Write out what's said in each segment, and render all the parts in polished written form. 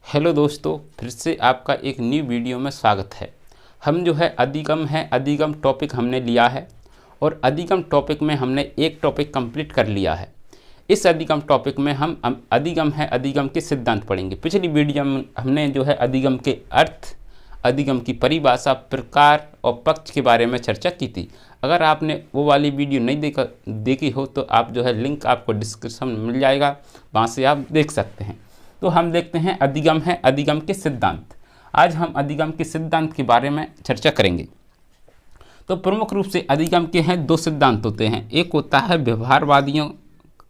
Hello दोस्तों, फिर से आपका एक न्यू वीडियो में स्वागत है। हम जो है अधिगम टॉपिक हमने लिया है और अधिगम टॉपिक में हमने एक टॉपिक कंप्लीट कर लिया है। इस अधिगम टॉपिक में हम अधिगम के सिद्धांत पढ़ेंगे। पिछली वीडियो में हमने जो है अधिगम के अर्थ, अधिगम की परिभाषा, प्रकार और पक्ष के बारे में चर्चा की थी। अगर आपने वो वाली वीडियो नहीं देखी हो तो आप जो है लिंक आपको डिस्क्रिप्शन में मिल जाएगा, वहाँ से आप देख सकते हैं। तो हम देखते हैं अधिगम के सिद्धांत। आज हम अधिगम के सिद्धांत के बारे में चर्चा करेंगे। तो प्रमुख रूप से अधिगम के हैं दो सिद्धांत होते हैं। एक होता है व्यवहारवादियों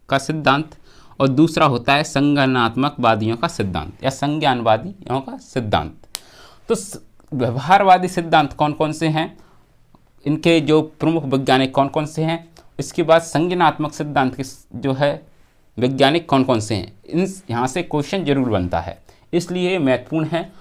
का सिद्धांत और दूसरा होता है संज्ञानात्मकवादियों का सिद्धांत या संज्ञानवादियों का सिद्धांत। तो व्यवहारवादी सिद्धांत कौन कौन से हैं, इनके जो प्रमुख वैज्ञानिक कौन कौन से हैं, इसके बाद संज्ञानात्मक सिद्धांत के जो है वैज्ञानिक कौन कौन से हैं, इन यहाँ से क्वेश्चन जरूर बनता है, इसलिए ये महत्वपूर्ण है।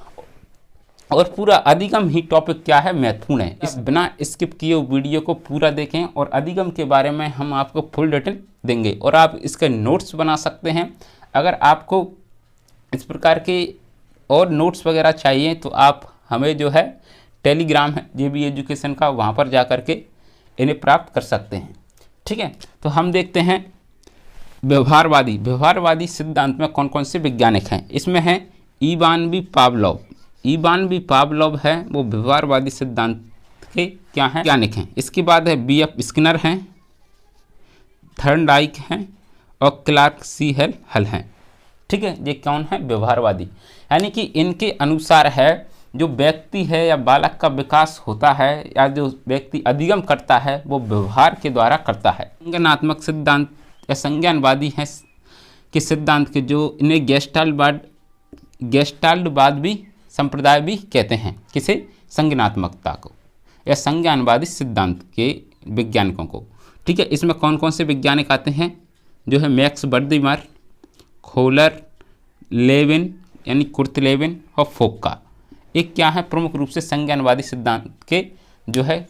और पूरा अधिगम ही टॉपिक क्या है, महत्वपूर्ण है। इस बिना स्किप किए वीडियो को पूरा देखें और अधिगम के बारे में हम आपको फुल डिटेल देंगे और आप इसके नोट्स बना सकते हैं। अगर आपको इस प्रकार के और नोट्स वगैरह चाहिए तो आप हमें जो है टेलीग्राम है JB एजुकेशन का, वहाँ पर जा कर के इन्हें प्राप्त कर सकते हैं। ठीक है, तो हम देखते हैं व्यवहारवादी सिद्धांत में कौन कौन से वैज्ञानिक हैं। इसमें हैं इवान बी पावलोव है, वो व्यवहारवादी सिद्धांत के क्या हैं वैज्ञानिक हैं। इसके बाद है BF स्किनर हैं, थर्नडाइक हैं और क्लार्क C हल हैं। ठीक है, ये कौन है, व्यवहारवादी। यानी कि इनके अनुसार है जो व्यक्ति है या बालक का विकास होता है या जो व्यक्ति अधिगम करता है वो व्यवहार के द्वारा करता है। संज्ञानात्मक सिद्धांत या संज्ञानवादी हैं के सिद्धांत के जो इन्हें गेस्टाल्टवाद भी संप्रदाय भी कहते हैं। किसे, संज्ञानात्मकता को या संज्ञानवादी सिद्धांत के वैज्ञानिकों को। ठीक है, इसमें कौन कौन से वैज्ञानिक आते हैं, जो है मैक्स बर्दिमर, खोलर, लेविन यानी कुर्ट लेविन और फोक्का। एक क्या है, प्रमुख रूप से संज्ञानवादी सिद्धांत के जो है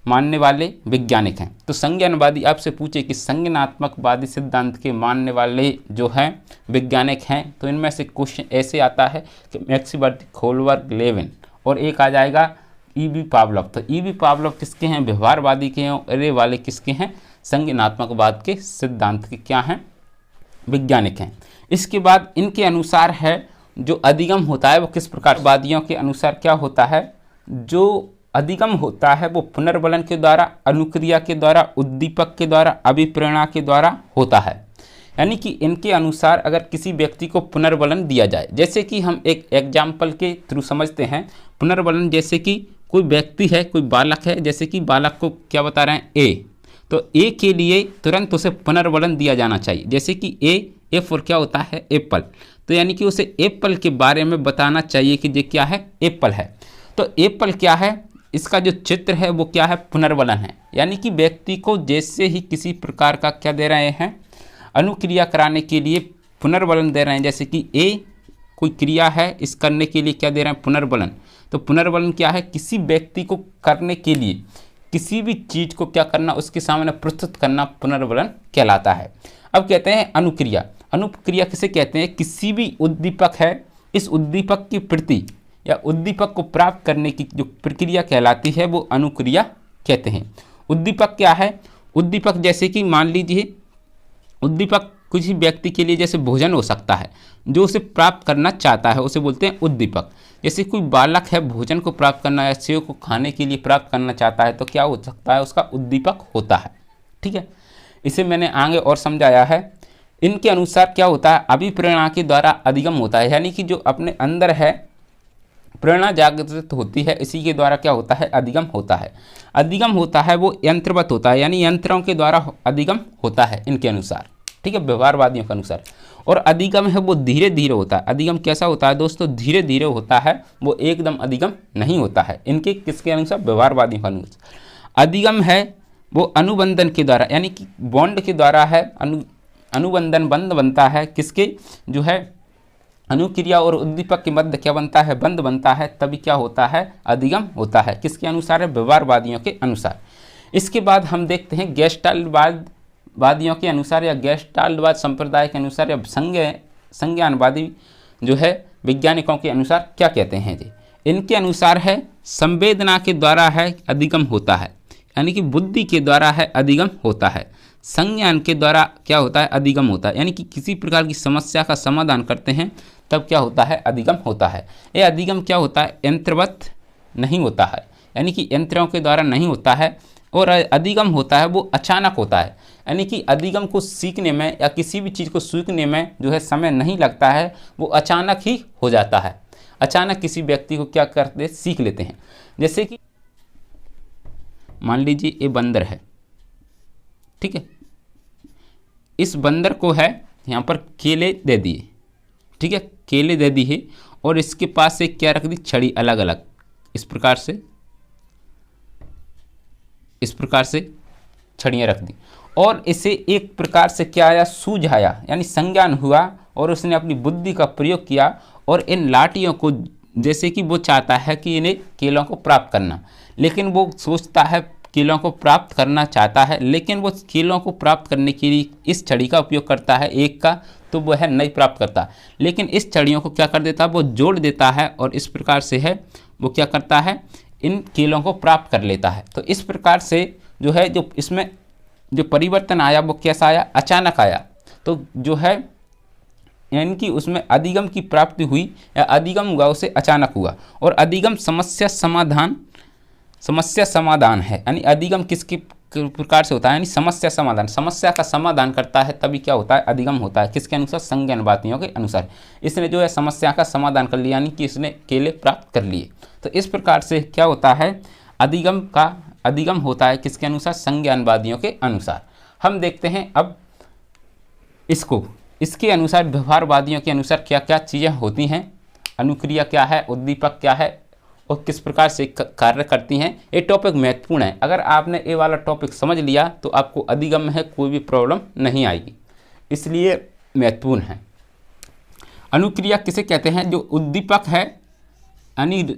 मानने वाले वैज्ञानिक हैं। तो संज्ञानवादी आपसे पूछे कि संज्ञानात्मकवादी सिद्धांत के मानने वाले जो हैं वैज्ञानिक हैं, तो इनमें से क्वेश्चन ऐसे आता है कि मैक्सबर्दी, खोलवर्ग, लेविन और एक आ जाएगा EB पावलोव। तो EB पावलोव किसके हैं, व्यवहारवादी के हैं, और ये वाले किसके हैं, संज्ञानात्मकवाद के सिद्धांत के क्या हैं, वैज्ञानिक हैं। इसके बाद इनके अनुसार है जो अधिगम होता है वो किस प्रकार, वादियों के अनुसार क्या होता है, जो अधिगम होता है वो पुनर्वलन के द्वारा, अनुक्रिया के द्वारा, उद्दीपक के द्वारा, अभिप्रेरणा के द्वारा होता है। यानी कि इनके अनुसार अगर किसी व्यक्ति को पुनर्वलन दिया जाए, जैसे कि हम एक एग्जाम्पल के थ्रू समझते हैं पुनर्वलन, जैसे कि कोई व्यक्ति है, कोई बालक है, जैसे कि बालक को क्या बता रहे हैं, A, तो A के लिए तुरंत उसे पुनर्वलन दिया जाना चाहिए। जैसे कि A फॉर क्या होता है, एप्पल, तो यानी कि उसे एप्पल के बारे में बताना चाहिए कि ये क्या है, एप्पल है। तो एप्पल क्या है, इसका जो चित्र है वो क्या है, पुनर्वलन है। यानी कि व्यक्ति को जैसे ही किसी प्रकार का क्या दे रहे हैं, अनुक्रिया कराने के लिए पुनर्वलन दे रहे हैं। जैसे कि A कोई क्रिया है, इस करने के लिए क्या दे रहे हैं, पुनर्वलन। तो पुनर्वलन क्या है, किसी व्यक्ति को करने के लिए किसी भी चीज़ को क्या करना, उसके सामने प्रस्तुत करना पुनर्वलन कहलाता है। अब कहते हैं अनुक्रिया। अनुक्रिया किसे कहते हैं, किसी भी उद्दीपक है, इस उद्दीपक की प्रति या उद्दीपक को प्राप्त करने की जो प्रक्रिया कहलाती है वो अनुक्रिया कहते हैं। उद्दीपक क्या है, उद्दीपक जैसे कि मान लीजिए उद्दीपक किसी व्यक्ति के लिए जैसे भोजन हो सकता है, जो उसे प्राप्त करना चाहता है उसे बोलते हैं उद्दीपक। जैसे कोई बालक है, भोजन को प्राप्त करना या सेव को खाने के लिए प्राप्त करना चाहता है, तो क्या हो सकता है, उसका उद्दीपक होता है। ठीक है, इसे मैंने आगे और समझाया है। इनके अनुसार क्या होता है, अभिप्रेरणा के द्वारा अधिगम होता है। यानी कि जो अपने अंदर है प्रेरणा जागृत होती है, इसी के द्वारा क्या होता है, अधिगम होता है। अधिगम होता है वो यंत्रवत होता है, यानी यंत्रों के द्वारा अधिगम होता है इनके अनुसार। ठीक है, व्यवहारवादियों के अनुसार। और अधिगम है वो धीरे धीरे होता है। अधिगम कैसा होता है दोस्तों, धीरे धीरे होता है, वो एकदम अधिगम नहीं होता है। इनके किसके अनुसार, व्यवहारवादियों के अनुसार। अधिगम है वो अनुबंधन के द्वारा, यानी कि बॉन्ड के द्वारा है, अनुबंधन बंध बनता है, किसके, जो है अनुक्रिया और उद्दीपक के मध्य क्या बनता है, बंध बनता है, तभी क्या होता है, अधिगम होता है। किसके अनुसार है, व्यवहारवादियों के अनुसार। इसके बाद हम देखते हैं गेस्टाल्टवादियों के अनुसार या गेस्टाल्टवाद संप्रदाय के अनुसार या संज्ञानवादी जो है वैज्ञानिकों के अनुसार क्या कहते हैं जी? इनके अनुसार है संवेदना के द्वारा है अधिगम होता है, यानी कि बुद्धि के द्वारा है अधिगम होता है, संज्ञान के द्वारा क्या होता है अधिगम होता है, यानी कि किसी प्रकार की समस्या का समाधान करते हैं तब क्या होता है अधिगम होता है। यह अधिगम क्या होता है यंत्रवत नहीं होता है, यानी कि यंत्रों के द्वारा नहीं होता है, और अधिगम होता है वो अचानक होता है, यानी कि अधिगम को सीखने में या किसी भी चीज़ को सीखने में जो है समय नहीं लगता है, वो अचानक ही हो जाता है। अचानक किसी व्यक्ति को क्या करते सीख लेते हैं। जैसे कि मान लीजिए ये बंदर है, ठीक है, इस बंदर को है यहाँ पर केले दे दिए, ठीक है, केले दे दिए और इसके पास एक क्या रख दी छड़ी, अलग अलग इस प्रकार से छड़ियाँ रख दी, और इसे एक प्रकार से क्या आया सूझाया, यानी संज्ञान हुआ, और उसने अपनी बुद्धि का प्रयोग किया और इन लाठियों को, जैसे कि वो चाहता है कि इन्हें केलों को प्राप्त करना, लेकिन वो सोचता है केलों को प्राप्त करना चाहता है, लेकिन वो केलों को प्राप्त करने के लिए इस छड़ी का उपयोग करता है एक का, तो वो है नहीं प्राप्त करता, लेकिन इस छड़ियों को क्या कर देता है वो जोड़ देता है, और इस प्रकार से है वो क्या करता है इन केलों को प्राप्त कर लेता है। तो इस प्रकार से जो है जो इसमें जो परिवर्तन आया वो कैसा आया, अचानक आया। तो जो है यानी कि उसमें अधिगम की प्राप्ति हुई या अधिगम हुआ उसे अचानक हुआ। और अधिगम समस्या समाधान है, यानी अधिगम किसके प्रकार से होता है, यानी समस्या समाधान, समस्या का समाधान करता है तभी क्या होता है अधिगम होता है। किसके अनुसार, संज्ञानवादियों के अनुसार। इसने जो है समस्या का समाधान कर लिया, यानी कि इसने केले प्राप्त कर लिए। तो इस प्रकार से क्या होता है अधिगम होता है किसके अनुसार, संज्ञानवादियों के अनुसार। हम देखते हैं अब इसके अनुसार व्यवहारवादियों के अनुसार क्या क्या चीज़ें होती हैं, अनुक्रिया क्या है, उद्दीपक क्या है और किस प्रकार से कार्य करती हैं। ये टॉपिक महत्वपूर्ण है। अगर आपने ये वाला टॉपिक समझ लिया तो आपको अधिगम में कोई भी प्रॉब्लम नहीं आएगी, इसलिए महत्वपूर्ण है। अनुक्रिया किसे कहते हैं, जो उद्दीपक है, यानी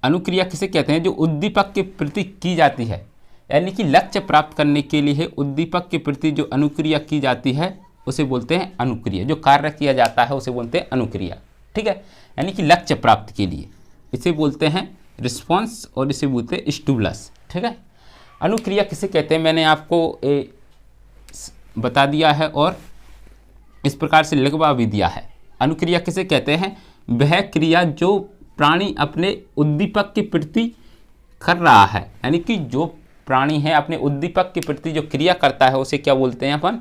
अनुक्रिया किसे कहते हैं जो उद्दीपक के प्रति की जाती है, यानी कि लक्ष्य प्राप्त करने के लिए उद्दीपक के प्रति जो अनुक्रिया की जाती है उसे बोलते हैं अनुक्रिया। जो कार्य किया जाता है उसे बोलते हैं अनुक्रिया, ठीक है, यानी कि लक्ष्य प्राप्ति के लिए इसे बोलते हैं रिस्पॉन्स और इसे बोलते हैं स्टिमुलस, ठीक है। अनुक्रिया किसे कहते हैं मैंने आपको बता दिया है और इस प्रकार से लिखवा भी दिया है। अनुक्रिया किसे कहते हैं, वह क्रिया जो प्राणी अपने उद्दीपक के प्रति कर रहा है, यानी कि जो प्राणी है अपने उद्दीपक के प्रति जो क्रिया करता है उसे क्या बोलते हैं अपन,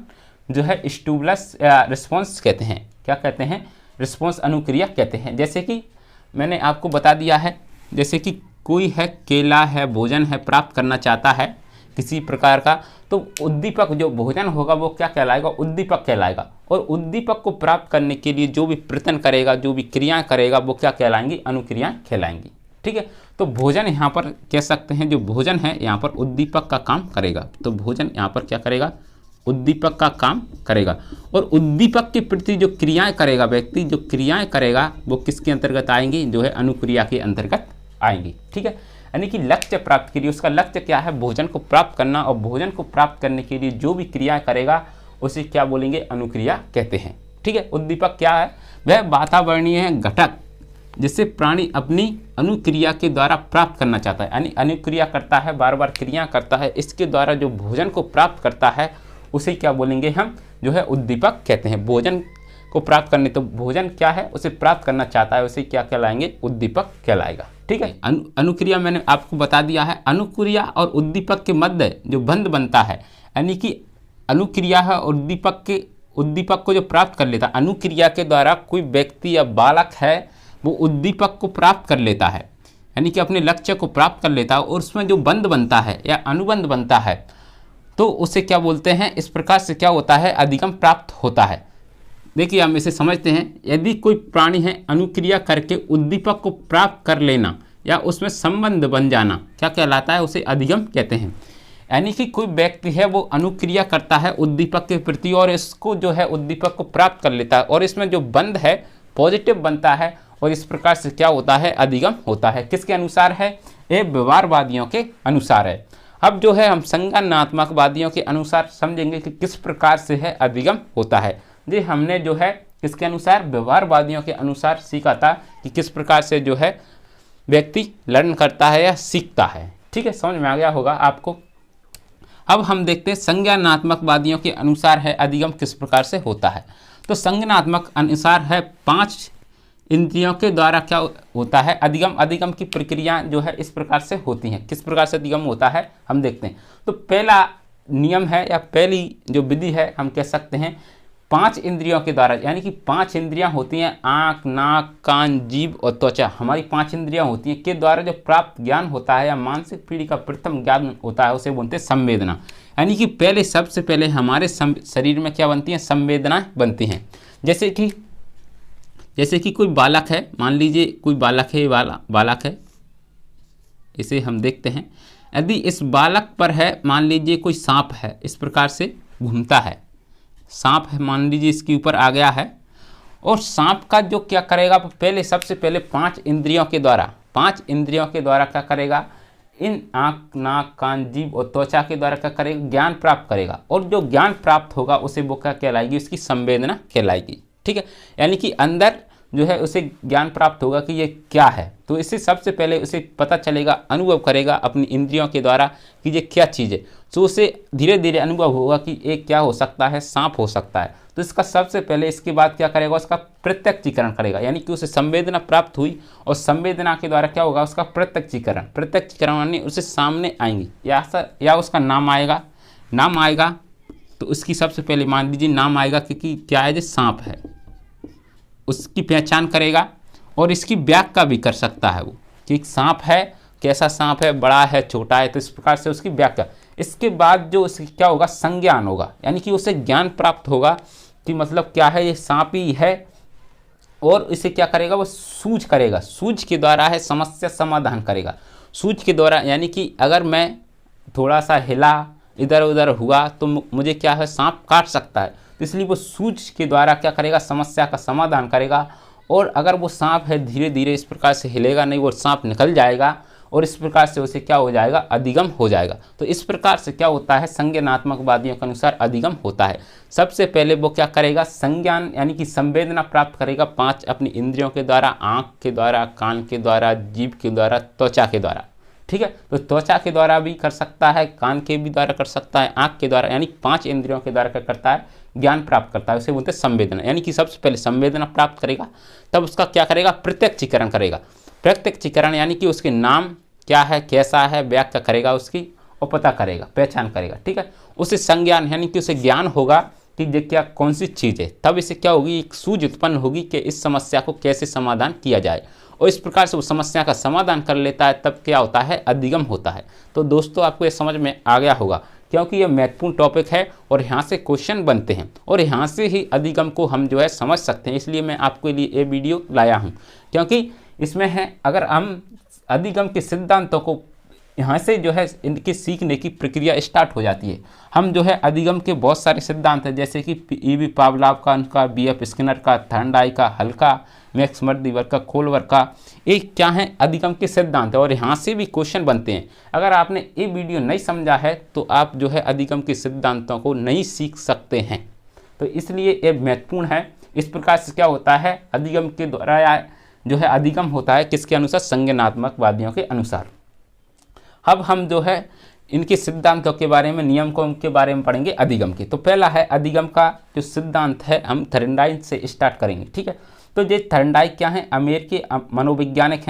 जो है स्टिमुलस या रिस्पॉन्स कहते हैं। क्या कहते हैं, रिस्पॉन्स अनुक्रिया कहते हैं। जैसे कि मैंने आपको बता दिया है, जैसे कि कोई है केला है, भोजन है, प्राप्त करना चाहता है किसी प्रकार का, तो उद्दीपक जो भोजन होगा वो क्या कहलाएगा, उद्दीपक कहलाएगा। और उद्दीपक को प्राप्त करने के लिए जो भी प्रयत्न करेगा, जो भी क्रियाएं करेगा वो क्या कहलाएंगी, अनुक्रियाएं कहलाएंगी, ठीक है। तो भोजन यहाँ पर कह सकते हैं, जो भोजन है यहाँ पर उद्दीपक का काम करेगा, तो भोजन यहाँ पर क्या करेगा, उद्दीपक का काम करेगा। और उद्दीपक के प्रति जो क्रियाएं करेगा व्यक्ति, जो क्रियाएं करेगा वो किसके अंतर्गत आएंगी, जो है अनुक्रिया के अंतर्गत आएंगी, ठीक है। यानी कि लक्ष्य प्राप्त के लिए उसका लक्ष्य क्या है, भोजन को प्राप्त करना, और भोजन को प्राप्त करने के लिए जो भी क्रियाएं करेगा उसे क्या बोलेंगे, अनुक्रिया कहते हैं, ठीक है। उद्दीपक क्या है, वह वातावरणीय घटक जिससे प्राणी अपनी अनुक्रिया के द्वारा प्राप्त करना चाहता है, यानी अनुक्रिया करता है, बार बार क्रिया करता है, इसके द्वारा जो भोजन को प्राप्त करता है उसे क्या बोलेंगे हम, जो है उद्दीपक कहते हैं। भोजन को प्राप्त करने, तो भोजन क्या है उसे प्राप्त करना चाहता है, उसे क्या कहलाएंगे, उद्दीपक कहलाएगा, ठीक है। अनुक्रिया मैंने आपको बता दिया है। अनुक्रिया और उद्दीपक के मध्य जो बंध बनता है, यानी कि अनुक्रिया है और उद्दीपक को जो प्राप्त कर लेता है, अनुक्रिया के द्वारा कोई व्यक्ति या बालक है वो उद्दीपक को प्राप्त कर लेता है, यानी कि अपने लक्ष्य को प्राप्त कर लेता है, और उसमें जो बंध बनता है या अनुबंध बनता है तो उसे क्या बोलते हैं, इस प्रकार से क्या होता है, अधिगम प्राप्त होता है। देखिए हम इसे समझते हैं, यदि कोई प्राणी है अनुक्रिया करके उद्दीपक को प्राप्त कर लेना या उसमें संबंध बन जाना क्या कहलाता है, उसे अधिगम कहते हैं। यानी कि कोई व्यक्ति है वो अनुक्रिया करता है उद्दीपक के प्रति और इसको जो है उद्दीपक को प्राप्त कर लेता है, और इसमें जो बंध है पॉजिटिव बनता है, और इस प्रकार से क्या होता है, अधिगम होता है। किसके अनुसार है, ये व्यवहारवादियों के अनुसार है। अब जो है हम संज्ञानात्मकवादियों के अनुसार समझेंगे कि किस प्रकार से है अधिगम होता है। जी हमने जो है किसके अनुसार, व्यवहारवादियों के अनुसार सीखा था कि किस प्रकार से जो है व्यक्ति लर्न करता है या सीखता है। ठीक है, समझ में आ गया होगा आपको। अब हम देखते हैं संज्ञानात्मकवादियों के अनुसार है अधिगम किस प्रकार से होता है। तो संज्ञानात्मक अनुसार है 5 इंद्रियों के द्वारा क्या होता है अधिगम। अधिगम की प्रक्रिया जो है इस प्रकार से होती हैं। किस प्रकार से अधिगम होता है हम देखते हैं। तो पहला नियम है या पहली जो विधि है हम कह सकते हैं 5 इंद्रियों के द्वारा, यानी कि 5 इंद्रियां होती हैं, आँख, नाक, कान, जीभ और त्वचा, हमारी 5 इंद्रियां होती हैं के द्वारा जो प्राप्त ज्ञान होता है या मानसिक पीढ़ी का प्रथम ज्ञान होता है उसे बोलते हैं संवेदना। यानी कि पहले सबसे पहले हमारे शरीर में क्या बनती हैं, संवेदनाएं बनती हैं। जैसे कि कोई बालक है, मान लीजिए कोई बालक है, बालक है, इसे हम देखते हैं। यदि इस बालक पर है मान लीजिए कोई सांप है, इस प्रकार से घूमता है, सांप है मान लीजिए इसके ऊपर आ गया है, और सांप का जो क्या करेगा, पहले सबसे पहले 5 इंद्रियों के द्वारा क्या करेगा, इन आँख, नाक, कान, जीभ और त्वचा के द्वारा क्या करेगा, ज्ञान प्राप्त करेगा। और जो ज्ञान प्राप्त होगा उसे वो क्या कहलाएगी, उसकी संवेदना कहलाएगी। ठीक है, यानी कि अंदर जो है उसे ज्ञान प्राप्त होगा कि ये क्या है। तो इससे सबसे पहले उसे पता चलेगा, अनुभव करेगा अपनी इंद्रियों के द्वारा कि ये क्या चीज़ है। तो उसे धीरे धीरे अनुभव होगा कि एक क्या हो सकता है, सांप हो सकता है। तो इसका सबसे पहले इसके बाद क्या करेगा, उसका प्रत्यक्षीकरण करेगा, यानी कि उसे संवेदना प्राप्त हुई और संवेदना के द्वारा क्या होगा, उसका प्रत्यक्षीकरण यानी उसे सामने आएंगी या उसका नाम आएगा। तो उसकी सबसे पहले मान लीजिए नाम आएगा कि क्या है, जो सांप है, उसकी पहचान करेगा और इसकी व्याख्या भी कर सकता है वो कि सांप है, कैसा सांप है, बड़ा है, छोटा है। तो इस प्रकार से उसकी व्याख्या। इसके बाद जो उसकी क्या होगा, संज्ञान होगा, यानी कि उसे ज्ञान प्राप्त होगा कि मतलब क्या है, ये सांप ही है। और इसे क्या करेगा, वो सूझ करेगा, सूझ के द्वारा है समस्या समाधान करेगा। सूझ के द्वारा यानी कि अगर मैं थोड़ा सा हिला, इधर उधर हुआ तो मुझे क्या है, सांप काट सकता है। तो इसलिए वो सूझ के द्वारा क्या करेगा, समस्या का समाधान करेगा। और अगर वो सांप है धीरे धीरे इस प्रकार से हिलेगा नहीं, वो सांप निकल जाएगा और इस प्रकार से उसे क्या हो जाएगा, अधिगम हो जाएगा। तो इस प्रकार से क्या होता है, संज्ञानात्मकवादियों के अनुसार अधिगम होता है। सबसे पहले वो क्या करेगा, संज्ञान यानी कि संवेदना प्राप्त करेगा 5 अपनी इंद्रियों के द्वारा, आँख के द्वारा, कान के द्वारा, जीभ के द्वारा, त्वचा के द्वारा। ठीक है, तो त्वचा के द्वारा भी कर सकता है, कान के भी द्वारा कर सकता है, आँख के द्वारा, यानी 5 इंद्रियों के द्वारा क्या करता है, ज्ञान प्राप्त करता है। उसे बोलते हैं संवेदना। यानी कि सबसे पहले संवेदना प्राप्त करेगा, तब उसका क्या करेगा, प्रत्यक्षीकरण करेगा। प्रत्यक्षीकरण यानी कि उसके नाम क्या है, कैसा है, व्याख्या करेगा उसकी और पता करेगा, पहचान करेगा। ठीक है, उसे संज्ञान यानी कि उसे ज्ञान होगा कि ये क्या कौन सी चीज़ है। तब इसे क्या होगी, एक सूझ उत्पन्न होगी कि इस समस्या को कैसे समाधान किया जाए। और इस प्रकार से वो समस्या का समाधान कर लेता है, तब क्या होता है, अधिगम होता है। तो दोस्तों आपको ये समझ में आ गया होगा, क्योंकि ये महत्वपूर्ण टॉपिक है और यहाँ से क्वेश्चन बनते हैं और यहाँ से ही अधिगम को हम जो है समझ सकते हैं। इसलिए मैं आपके लिए ये वीडियो लाया हूँ, क्योंकि इसमें है अगर हम अधिगम के सिद्धांतों को यहाँ से जो है इनके सीखने की प्रक्रिया स्टार्ट हो जाती है। हम जो है अधिगम के बहुत सारे सिद्धांत हैं, जैसे कि ई.वी. पावलोव का, उनका बी.एफ. स्किनर का, थर्नडाई का, हल्का, मैक्स मर्दिवर का, कोलवर का, एक क्या है अधिगम के सिद्धांत है और यहाँ से भी क्वेश्चन बनते हैं। अगर आपने ये वीडियो नहीं समझा है तो आप जो है अधिगम के सिद्धांतों को नहीं सीख सकते हैं। तो इसलिए ये महत्वपूर्ण है। इस प्रकार से क्या होता है, अधिगम के द्वारा जो है अधिगम होता है किसके अनुसार, संज्ञानात्मकवादियों के अनुसार। अब हम जो है इनके सिद्धांतों के बारे में, नियमों के बारे में पढ़ेंगे अधिगम के। तो पहला है अधिगम का जो सिद्धांत है, हम थर्नडाई से स्टार्ट करेंगे। ठीक है, तो ये थर्नडाई क्या है, अमेरिकी मनोवैज्ञानिक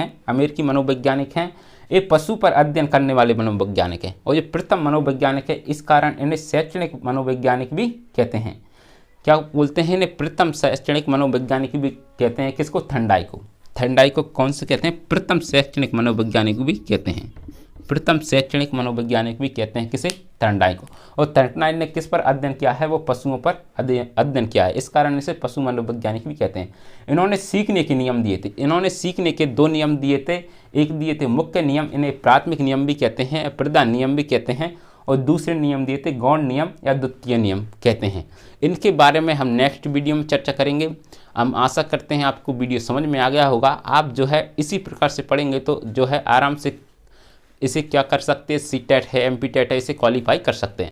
हैं। ये पशु पर अध्ययन करने वाले मनोवैज्ञानिक हैं और ये प्रथम मनोवैज्ञानिक है। इस कारण इन्हें शैक्षणिक मनोवैज्ञानिक भी कहते हैं। क्या बोलते हैं इन्हें, प्रथम शैक्षणिक मनोवैज्ञानिक भी कहते हैं। किसको, थर्नडाई को कौन से कहते हैं, प्रथम शैक्षणिक मनोवैज्ञानिक भी कहते हैं। प्रथम शैक्षणिक मनोवैज्ञानिक भी कहते हैं किसे, थर्नडाई को। और थर्नडाई ने किस पर अध्ययन किया है, वो पशुओं पर अध्ययन किया है। इस कारण इसे पशु मनोवैज्ञानिक भी कहते हैं। इन्होंने सीखने के नियम दिए थे। इन्होंने सीखने के 2 नियम दिए थे। एक दिए थे मुख्य नियम, इन्हें प्राथमिक नियम भी कहते हैं, प्रधान नियम भी कहते हैं। और दूसरे नियम दिए थे गौण नियम या द्वितीय नियम कहते हैं। इनके बारे में हम नेक्स्ट वीडियो में चर्चा करेंगे। हम आशा करते हैं आपको वीडियो समझ में आ गया होगा। आप जो है इसी प्रकार से पढ़ेंगे तो जो है आराम से इसे क्या कर सकते हैं, सी टेट है, MP टेट है, इसे क्वालिफाई कर सकते हैं।